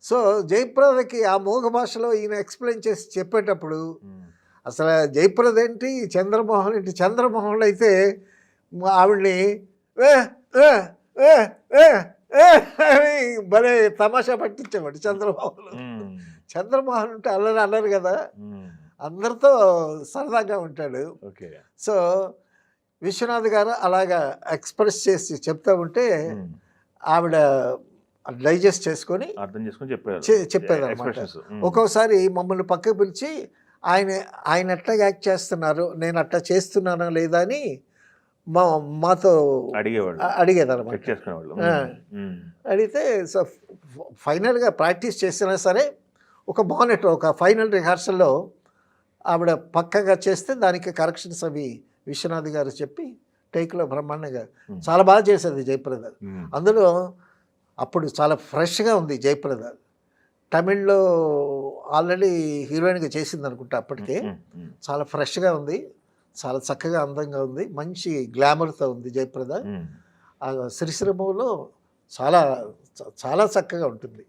So జయప్రదకి ఆ మూగ భాషలో ఈయన ఎక్స్ప్లెయిన్ చేసి చెప్పేటప్పుడు అసలు జయప్రద ఏంటి, చంద్రమోహన్ ఏంటి, చంద్రమోహన్ అయితే ఆవిడ్ని ఏ ఏ ఏ ఏ ఏ అని భలే తమాషా పట్టించేవాడు చంద్రమోహన్. చంద్రమోహన్ అంటే అల్లరి అల్లరు కదా, అందరితో సరదాగా ఉంటాడు. సో విశ్వనాథ్ గారు అలాగా ఎక్స్ప్రెస్ చేసి చెప్తా ఉంటే ఆవిడ డైజెస్ట్ చేసుకొని అర్థం చేసుకొని చెప్పేది అనమాట. ఒక్కోసారి మమ్మల్ని పక్కకు పిలిచి ఆయన ఎట్లా యాక్ట్ చేస్తున్నారు, నేను అట్లా చేస్తున్నానా లేదా అని మాతో అడిగేదన్నమాట. అడిగితే సో ఫైనల్గా ప్రాక్టీస్ చేసినా సరే ఒక మానిటర్, ఒక ఫైనల్ రిహార్సల్లో ఆవిడ పక్కగా చేస్తే దానికి కరెక్షన్స్ అవి విశ్వనాథ్ గారు చెప్పి టేక్లో బ్రహ్మాండంగా చాలా బాగా చేసేది జయప్రద. అందులో అప్పుడు చాలా ఫ్రెష్గా ఉంది జయప్రద. తమిళ్లో ఆల్రెడీ హీరోయిన్గా చేసింది అనుకుంటా అప్పటికే. చాలా ఫ్రెష్గా ఉంది, చాలా చక్కగా అందంగా ఉంది, మంచి గ్లామర్తో ఉంది జయప్రద. ఆ సిరిసిరమలో చాలా చాలా చక్కగా ఉంటుంది.